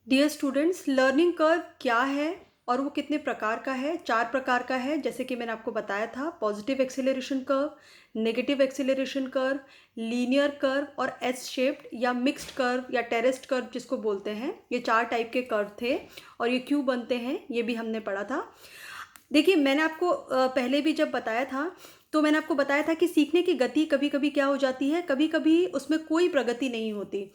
Dear students, learning curve क्या है और वो कितने प्रकार का है? 4 प्रकार का है, जैसे कि मैंने आपको बताया था। Positive acceleration curve, negative acceleration curve, linear curve और एस शेप्ड या मिक्स्ड कर्व या टेरेस्ड कर्व जिसको बोलते हैं। ये 4 टाइप के कर्व थे और ये क्यों बनते हैं ये भी हमने पढ़ा था। देखिए, मैंने आपको पहले भी जब बताया था तो मैंने आपको बताया था कि सीखने की गति कभी कभी क्या हो जाती है, कभी कभी उसमें कोई प्रगति नहीं होती।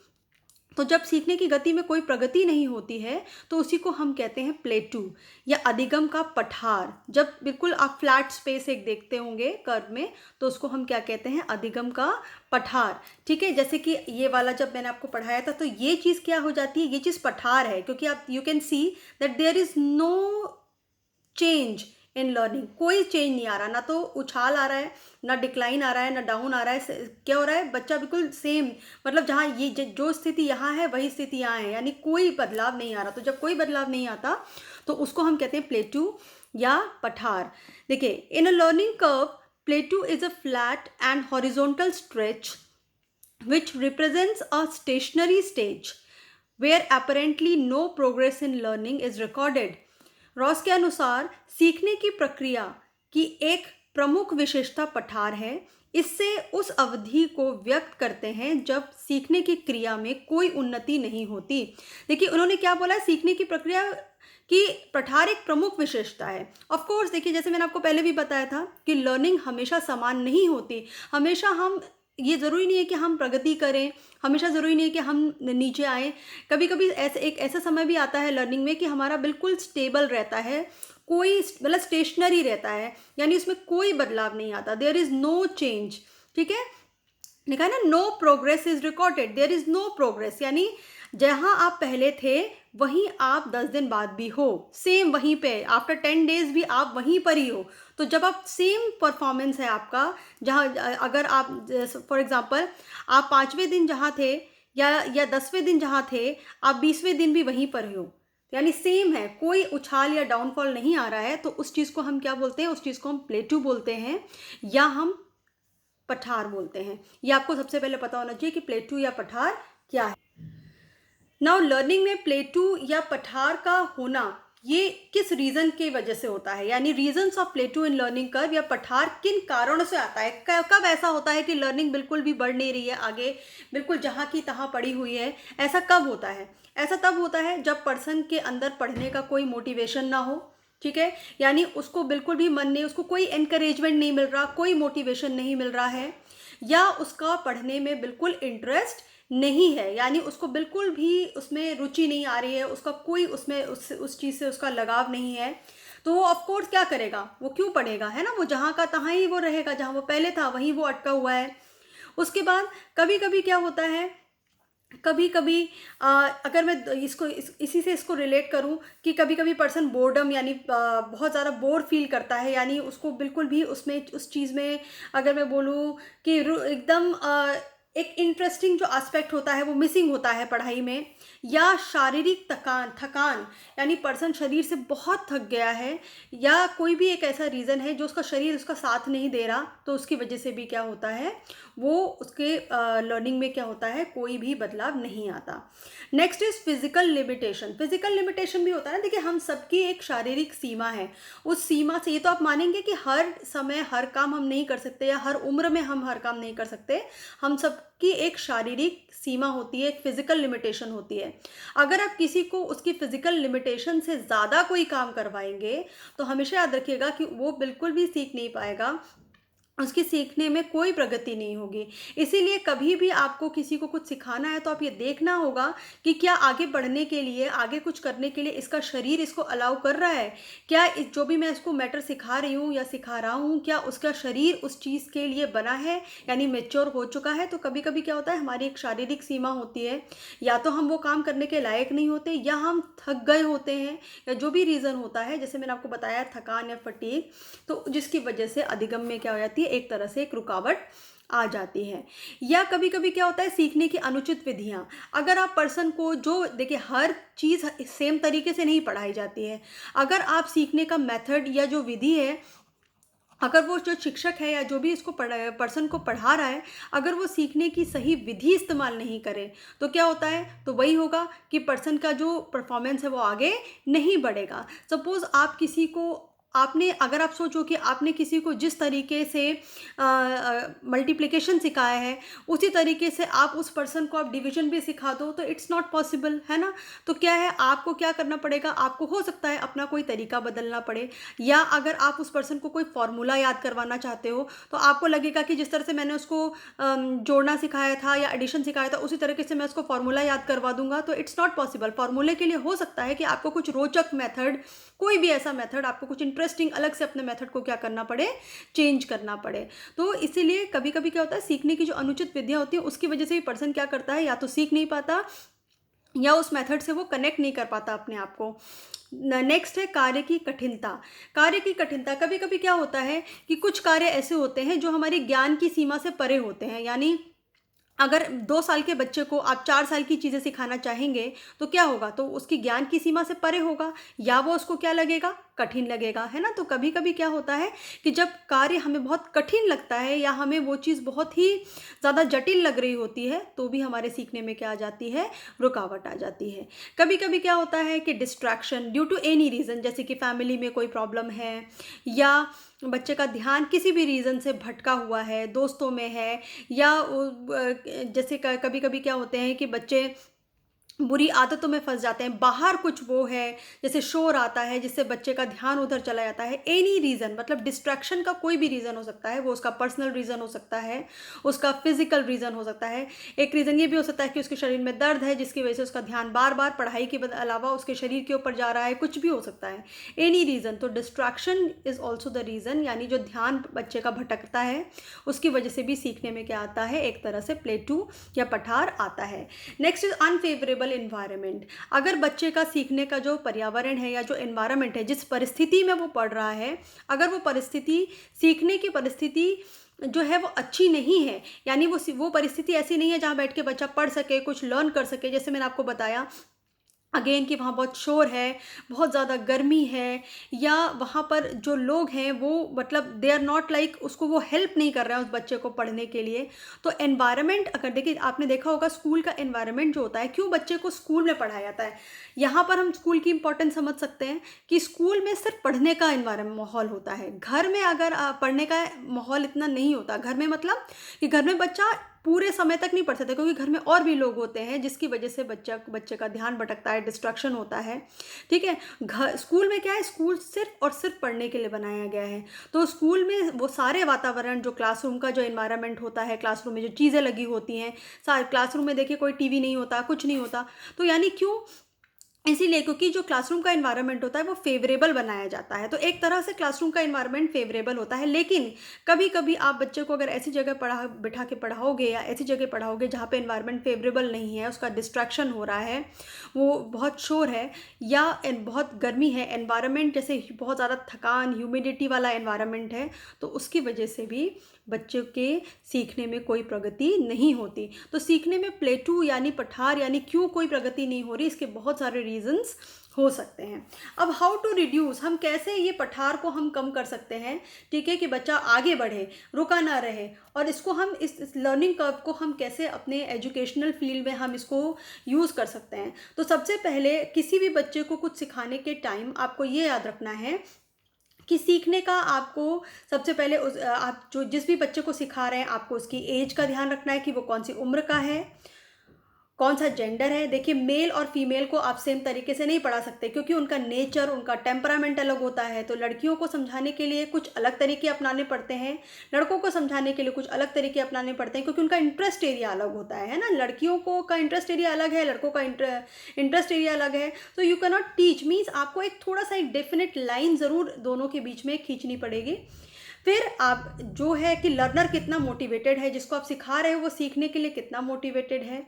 तो जब सीखने की गति में कोई प्रगति नहीं होती है तो उसी को हम कहते हैं प्लेटू या अधिगम का पठार। जब बिल्कुल आप फ्लैट स्पेस एक देखते होंगे कर्व में तो उसको हम क्या कहते हैं? अधिगम का पठार। ठीक है, जैसे कि ये वाला जब मैंने आपको पढ़ाया था तो ये चीज़ क्या हो जाती है? ये चीज़ पठार है, क्योंकि आप you can see that there is no change in learning. कोई चेंज नहीं आ रहा, ना तो उछाल आ रहा है, ना डिक्लाइन आ रहा है, ना डाउन आ रहा है। क्या हो रहा है? बच्चा बिल्कुल सेम, मतलब जहाँ ये जो स्थिति यहाँ है वही स्थिति यहाँ है, यानी कोई बदलाव नहीं आ रहा। तो जब कोई बदलाव नहीं आता तो उसको हम कहते हैं प्लेटू या पठार। देखिए, in a learning curve, plateau is a flat and horizontal stretch which represents a stationary stage where apparently no progress in learning is recorded। Ross के अनुसार सीखने की प्रक्रिया की एक प्रमुख विशेषता पठार है। इससे उस अवधि को व्यक्त करते हैं जब सीखने की क्रिया में कोई उन्नति नहीं होती। देखिए, उन्होंने क्या बोला है? सीखने की प्रक्रिया कि पठार एक प्रमुख विशेषता है। ऑफ कोर्स, देखिए, जैसे मैंने आपको पहले भी बताया था कि लर्निंग हमेशा समान नहीं होती। हमेशा हम, ये ज़रूरी नहीं है कि हम प्रगति करें, हमेशा ज़रूरी नहीं है कि हम नीचे आएँ। कभी कभी एक ऐसा समय भी आता है लर्निंग में कि हमारा बिल्कुल स्टेबल रहता है, कोई मतलब स्टेशनरी रहता है, यानी उसमें कोई बदलाव नहीं आता। There is no change. ठीक है, लिखा है ना, no progress is recorded. There is no progress, यानी जहां आप पहले थे वहीं आप 10 दिन बाद भी हो, सेम वहीं पे, आफ्टर 10 डेज भी आप वहीं पर ही हो। तो जब आप सेम परफॉर्मेंस है आपका, जहाँ अगर आप फॉर एग्जांपल आप 5वें दिन जहाँ थे या 10वें दिन जहाँ थे, आप 20वें दिन भी वहीं पर ही हो, यानी सेम है, कोई उछाल या डाउनफॉल नहीं आ रहा है। तो उस चीज़ को हम क्या बोलते हैं? उस चीज़ को हम प्लेटू बोलते हैं या हम पठार बोलते हैं। ये आपको सबसे पहले पता होना चाहिए कि प्लेटू या पठार क्या है। नाउ, लर्निंग में प्लेटू या पठार का होना ये किस रीजन की वजह से होता है, यानी reasons of प्लेटू in learning curve या पठार किन कारणों से आता है? कब ऐसा होता है कि लर्निंग बिल्कुल भी बढ़ नहीं रही है आगे, बिल्कुल जहाँ की तहाँ पड़ी हुई है? ऐसा कब होता है? ऐसा तब होता है जब पर्सन के अंदर पढ़ने का कोई मोटिवेशन ना हो। ठीक है, यानी उसको बिल्कुल भी मन नहीं, उसको कोई एनकरेजमेंट नहीं मिल रहा, कोई मोटिवेशन नहीं मिल रहा है, या उसका पढ़ने में बिल्कुल इंटरेस्ट नहीं है, यानी उसको बिल्कुल भी उसमें रुचि नहीं आ रही है, उसका कोई उसमें उस चीज़ से उसका लगाव नहीं है। तो वो ऑफ कोर्स क्या करेगा? वो क्यों पढ़ेगा? है ना, वो जहाँ का तहाँ ही वो रहेगा, जहाँ वो पहले था वहीं वो अटका हुआ है। उसके बाद कभी कभी क्या होता है, कभी कभी अगर मैं इसी से इसको रिलेट करूं कि कभी कभी पर्सन बोर्डम, यानी बहुत ज़्यादा बोर फील करता है, यानी उसको बिल्कुल भी उसमें उस चीज़ में, अगर मैं बोलूं कि एकदम एक इंटरेस्टिंग जो एस्पेक्ट होता है वो मिसिंग होता है पढ़ाई में, या शारीरिक थकान थकान, यानी पर्सन शरीर से बहुत थक गया है, या कोई भी एक ऐसा रीज़न है जो उसका शरीर उसका साथ नहीं दे रहा, तो उसकी वजह से भी क्या होता है, वो उसके लर्निंग में क्या होता है, कोई भी बदलाव नहीं आता। Next is physical limitation. Physical limitation भी होता है ना। देखिए, हम सबकी एक शारीरिक सीमा है, उस सीमा से, ये तो आप मानेंगे कि हर समय हर काम हम नहीं कर सकते, या हर उम्र में हम हर काम नहीं कर सकते। हम सबकी एक शारीरिक सीमा होती है, एक फिजिकल लिमिटेशन होती है। अगर आप किसी को उसकी फिजिकल लिमिटेशन से ज़्यादा कोई काम करवाएंगे तो हमेशा याद रखिएगा कि वो बिल्कुल भी सीख नहीं पाएगा, उसकी सीखने में कोई प्रगति नहीं होगी। इसीलिए कभी भी आपको किसी को कुछ सिखाना है तो आप ये देखना होगा कि क्या आगे बढ़ने के लिए, आगे कुछ करने के लिए इसका शरीर इसको अलाउ कर रहा है, क्या जो भी मैं इसको मैटर सिखा रही हूँ या सिखा रहा हूँ, क्या उसका शरीर उस चीज़ के लिए बना है, यानी मेच्योर हो चुका है। तो कभी कभी क्या होता है, हमारी एक शारीरिक सीमा होती है, या तो हम वो काम करने के लायक नहीं होते, या हम थक गए होते हैं, या जो भी रीज़न होता है, जैसे मैंने आपको बताया थकान या फटीग, तो जिसकी वजह से अधिगम में क्या हो जाती है, एक तरह से एक रुकावट आ जाती है। या कभी कभी क्या होता है, सीखने की अनुचित विधियां। अगर आप पर्सन को, जो देखिए हर चीज़ सेम तरीके से नहीं पढ़ाई जाती है, अगर आप सीखने का मेथड या जो विधि है अगर वो जो शिक्षक है या जो भी इसको पर्सन को पढ़ा रहा है, अगर वो सीखने की सही विधि इस्तेमाल नहीं करे, तो क्या होता है, तो वही होगा कि पर्सन का जो परफॉर्मेंस है वो आगे नहीं बढ़ेगा। सपोज़ आप किसी को आपने अगर आप सोचो कि आपने किसी को जिस तरीके से मल्टीप्लिकेशन सिखाया है, उसी तरीके से आप उस पर्सन को आप डिवीज़न भी सिखा दो, तो इट्स नॉट पॉसिबल, है ना? तो क्या है, आपको क्या करना पड़ेगा, आपको हो सकता है अपना कोई तरीका बदलना पड़े, या अगर आप उस पर्सन को कोई फ़ॉर्मूला याद करवाना चाहते हो, तो आपको लगेगा कि जिस तरह से मैंने उसको जोड़ना सिखाया था या एडिशन सिखाया था, उसी तरीके से मैं उसको फ़ॉर्मूला याद करवा दूँगा, तो इट्स नॉट पॉसिबल। फ़ॉर्मूले के लिए हो सकता है कि आपको कुछ रोचक मेथड, कोई भी ऐसा मेथड, आपको कुछ इंटरेस्टिंग अलग से अपने मेथड को क्या करना पड़े, चेंज करना पड़े। तो इसीलिए कभी-कभी क्या होता है, सीखने की जो अनुचित विधियाँ होती हैं, उसकी वजह से भी पर्सन क्या करता है, या तो सीख नहीं पाता या उस मेथड से वो कनेक्ट नहीं कर पाता अपने आप को। नेक्स्ट है कार्य की कठिनता। कार्य की कठिनता, कभी कभी क्या होता है कि कुछ कार्य ऐसे होते हैं जो हमारी ज्ञान की सीमा से परे होते हैं। यानी अगर 2 साल के बच्चे को आप 4 साल की चीज़ें सिखाना चाहेंगे, तो क्या होगा, तो उसकी ज्ञान की सीमा से परे होगा, या वो उसको क्या लगेगा, कठिन लगेगा, है ना? तो कभी कभी क्या होता है कि जब कार्य हमें बहुत कठिन लगता है या हमें वो चीज़ बहुत ही ज़्यादा जटिल लग रही होती है, तो भी हमारे सीखने में क्या आ जाती है, रुकावट आ जाती है। कभी कभी क्या होता है कि distraction due to any reason, जैसे कि फैमिली में कोई प्रॉब्लम है, या बच्चे का ध्यान किसी भी रीज़न से भटका हुआ है, दोस्तों में है, या जैसे कभी कभी क्या होते हैं कि बच्चे बुरी आदतों में फंस जाते हैं, बाहर कुछ वो है, जैसे शोर आता है जिससे बच्चे का ध्यान उधर चला जाता है। एनी रीज़न, मतलब डिस्ट्रैक्शन का कोई भी रीज़न हो सकता है, वो उसका पर्सनल रीज़न हो सकता है, उसका फिजिकल रीज़न हो सकता है। एक रीज़न ये भी हो सकता है कि उसके शरीर में दर्द है जिसकी वजह से उसका ध्यान बार बार पढ़ाई के अलावा उसके शरीर के ऊपर जा रहा है, कुछ भी हो सकता है, एनी रीज़न। तो distraction is also the reason, यानी जो ध्यान बच्चे का भटकता है, उसकी वजह से भी सीखने में क्या आता है, एक तरह से प्लेटू या पठार आता है। Next is unfavourable environment. अगर बच्चे का सीखने का जो पर्यावरण है या जो इन्वायरमेंट है, जिस परिस्थिति में वो पढ़ रहा है, अगर वो परिस्थिति, सीखने की परिस्थिति जो है वो अच्छी नहीं है, यानी वो परिस्थिति ऐसी नहीं है जहाँ बैठ के बच्चा पढ़ सके, कुछ लर्न कर सके, जैसे मैंने आपको बताया अगेन कि वहाँ बहुत शोर है, बहुत ज़्यादा गर्मी है, या वहाँ पर जो लोग हैं वो मतलब दे आर नॉट लाइक, उसको वो हेल्प नहीं कर रहे हैं उस बच्चे को पढ़ने के लिए। तो एनवायरनमेंट, अगर देखिए आपने देखा होगा स्कूल का एनवायरनमेंट जो होता है, क्यों बच्चे को स्कूल में पढ़ाया जाता है, यहाँ पर हम स्कूल की इंपॉर्टेंस समझ सकते हैं कि स्कूल में सिर्फ पढ़ने का एनवायरनमेंट माहौल होता है। घर में अगर पढ़ने का माहौल इतना नहीं होता, घर में मतलब कि घर में बच्चा पूरे समय तक नहीं पढ़ सकते, क्योंकि घर में और भी लोग होते हैं जिसकी वजह से बच्चे का ध्यान भटकता है, डिस्ट्रैक्शन होता है। ठीक है, घर, स्कूल में क्या है, स्कूल सिर्फ और सिर्फ पढ़ने के लिए बनाया गया है। तो स्कूल में वो सारे वातावरण, जो क्लासरूम का जो इन्वायरमेंट होता है, क्लासरूम में जो चीज़ें लगी होती हैं, सारे क्लासरूम में देखिए कोई टीवी नहीं होता, कुछ नहीं होता, तो यानी क्यों, इसीलिए क्योंकि जो क्लासरूम का इन्वायरमेंट होता है वो फेवरेबल बनाया जाता है। तो एक तरह से क्लासरूम का इन्वायरमेंट फेवरेबल होता है। लेकिन कभी कभी आप बच्चे को अगर ऐसी जगह बिठा के पढ़ाओगे, या ऐसी जगह पढ़ाओगे जहाँ पे इन्वायरमेंट फेवरेबल नहीं है, उसका डिस्ट्रैक्शन हो रहा है, वो बहुत शोर है, या बहुत गर्मी है, एनवायरमेंट जैसे बहुत ज़्यादा थकान, ह्यूमिडिटी वाला एनवायरमेंट है, तो उसकी वजह से भी बच्चों के सीखने में कोई प्रगति नहीं होती। तो सीखने में प्लेटू यानी पठार, यानी क्यों कोई प्रगति नहीं हो रही, इसके बहुत सारे रीजंस हो सकते हैं। अब हाउ टू रिड्यूस, हम कैसे ये पठार को हम कम कर सकते हैं, ठीक है, कि बच्चा आगे बढ़े, रुका ना रहे, और इसको हम इस लर्निंग कर्व को हम कैसे अपने एजुकेशनल फील्ड में हम इसको यूज़ कर सकते हैं। तो सबसे पहले किसी भी बच्चे को कुछ सिखाने के टाइम आपको ये याद रखना है कि सीखने का आपको सबसे पहले आप जो जिस भी बच्चे को सिखा रहे हैं, आपको उसकी एज का ध्यान रखना है कि वो कौन सी उम्र का है, कौन सा जेंडर है। देखिए मेल और फीमेल को आप सेम तरीके से नहीं पढ़ा सकते, क्योंकि उनका नेचर, उनका टेम्परामेंट अलग होता है। तो लड़कियों को समझाने के लिए कुछ अलग तरीके अपनाने पड़ते हैं, लड़कों को समझाने के लिए कुछ अलग तरीके अपनाने पड़ते हैं, क्योंकि उनका इंटरेस्ट एरिया अलग होता है ना। लड़कियों को का इंटरेस्ट एरिया अलग है, लड़कों का इंटरेस्ट एरिया अलग है। तो you can not teach, means आपको एक थोड़ा सा एक डेफिनेट लाइन ज़रूर दोनों के बीच में खींचनी पड़ेगी। फिर आप जो है कि लर्नर कितना मोटिवेटेड है, जिसको आप सिखा रहे हो वो सीखने के लिए कितना मोटिवेटेड है,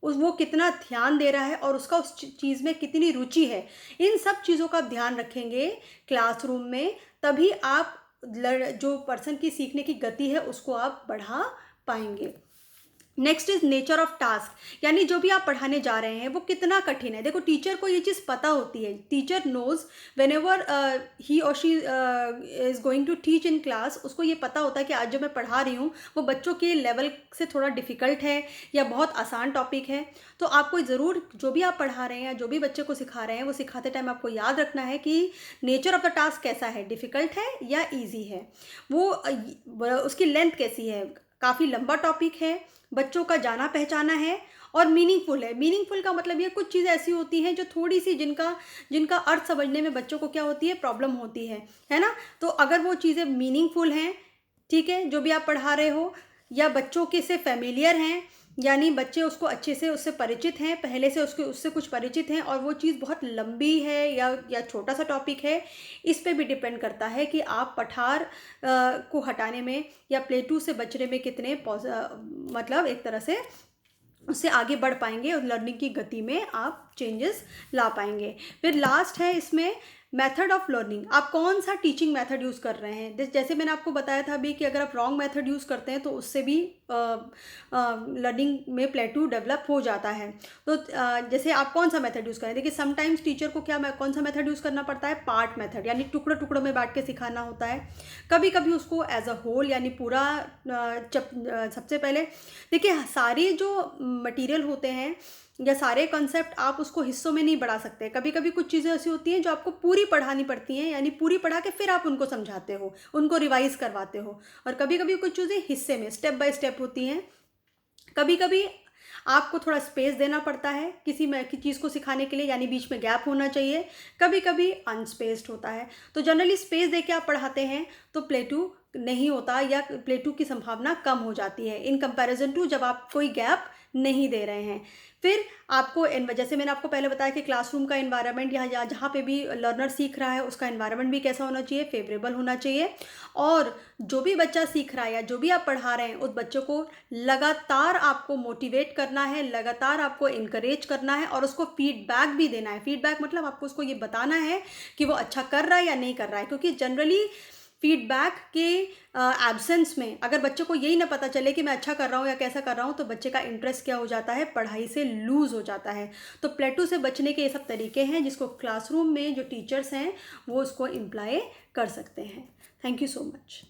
वो कितना ध्यान दे रहा है, और उसका उस चीज़ में कितनी रुचि है, इन सब चीज़ों का ध्यान रखेंगे क्लासरूम में, तभी आप जो पर्सन की सीखने की गति है उसको आप बढ़ा पाएंगे। Next is nature of task, यानी जो भी आप पढ़ाने जा रहे हैं वो कितना कठिन है। देखो टीचर को ये चीज़ पता होती है, teacher knows whenever he और she is going to teach in class, उसको ये पता होता है कि आज जो मैं पढ़ा रही हूँ वो बच्चों के लेवल से थोड़ा डिफ़िकल्ट है या बहुत आसान टॉपिक है। तो आपको ज़रूर जो भी आप पढ़ा रहे हैं, जो भी बच्चे को सिखा रहे हैं, वो सिखाते टाइम आपको याद रखना है कि नेचर ऑफ द टास्क कैसा है, डिफ़िकल्ट है या ईजी है, वो उसकी लेंथ कैसी है, काफ़ी लंबा टॉपिक है, बच्चों का जाना पहचाना है और मीनिंगफुल है। मीनिंगफुल का मतलब ये कुछ चीज़ें ऐसी होती हैं जो थोड़ी सी जिनका अर्थ समझने में बच्चों को क्या होती है, प्रॉब्लम होती है ना। तो अगर वो चीज़ें मीनिंगफुल हैं, ठीक है, जो भी आप पढ़ा रहे हो, या बच्चों के से फेमिलियर हैं, यानी बच्चे उसको अच्छे से उससे परिचित हैं, पहले से उससे कुछ परिचित हैं, और वो चीज़ बहुत लंबी है या छोटा सा टॉपिक है, इस पे भी डिपेंड करता है कि आप पठार को हटाने में या प्लेटू से बचने में कितने मतलब एक तरह से उससे आगे बढ़ पाएंगे और लर्निंग की गति में आप चेंजेस ला पाएंगे। फिर लास्ट है इसमें मेथड ऑफ लर्निंग, आप कौन सा टीचिंग मेथड यूज़ कर रहे हैं। जैसे मैंने आपको बताया था अभी कि अगर आप रॉन्ग मेथड यूज़ करते हैं तो उससे भी लर्निंग में प्लेटू डेवलप हो जाता है। तो जैसे आप कौन सा मेथड यूज़ करें, देखिए समटाइम्स टीचर को कौन सा मेथड यूज़ करना पड़ता है, पार्ट मेथड, यानी टुकड़ों टुकड़ों में बांट के सिखाना होता है। कभी कभी उसको एज अ होल यानी पूरा सबसे पहले देखिए सारे जो मटेरियल होते हैं या सारे कॉन्सेप्ट आप उसको हिस्सों में नहीं बढ़ा सकते। कभी कभी कुछ चीज़ें ऐसी होती हैं जो आपको पूरी पढ़ानी पड़ती हैं, यानी पूरी पढ़ा के फिर आप उनको समझाते हो, उनको रिवाइज करवाते हो। और कभी कभी कुछ चीज़ें हिस्से में स्टेप बाय स्टेप होती हैं। कभी कभी आपको थोड़ा स्पेस देना पड़ता है की चीज़ को सिखाने के लिए, यानी बीच में गैप होना चाहिए। कभी कभी अनस्पेस्ड होता है। तो जनरली स्पेस दे के आप पढ़ाते हैं तो प्लेटू नहीं होता या प्लेटू की संभावना कम हो जाती है इन कंपैरिजन टू जब आप कोई गैप नहीं दे रहे हैं। फिर आपको जैसे मैंने आपको पहले बताया कि क्लासरूम का एनवायरनमेंट या जहाँ पे भी लर्नर सीख रहा है उसका एनवायरनमेंट भी कैसा होना चाहिए, फेवरेबल होना चाहिए। और जो भी बच्चा सीख रहा है या जो भी आप पढ़ा रहे हैं उस बच्चों को लगातार आपको मोटिवेट करना है, लगातार आपको इनकरेज करना है और उसको फीडबैक भी देना है। फीडबैक मतलब आपको उसको ये बताना है कि वो अच्छा कर रहा है या नहीं कर रहा है, क्योंकि जनरली फीडबैक के एब्सेंस में अगर बच्चों को यही ना पता चले कि मैं अच्छा कर रहा हूँ या कैसा कर रहा हूँ, तो बच्चे का इंटरेस्ट क्या हो जाता है, पढ़ाई से लूज़ हो जाता है। तो प्लेटू से बचने के ये सब तरीके हैं जिसको क्लासरूम में जो टीचर्स हैं वो उसको इम्प्लाई कर सकते हैं। Thank you so much.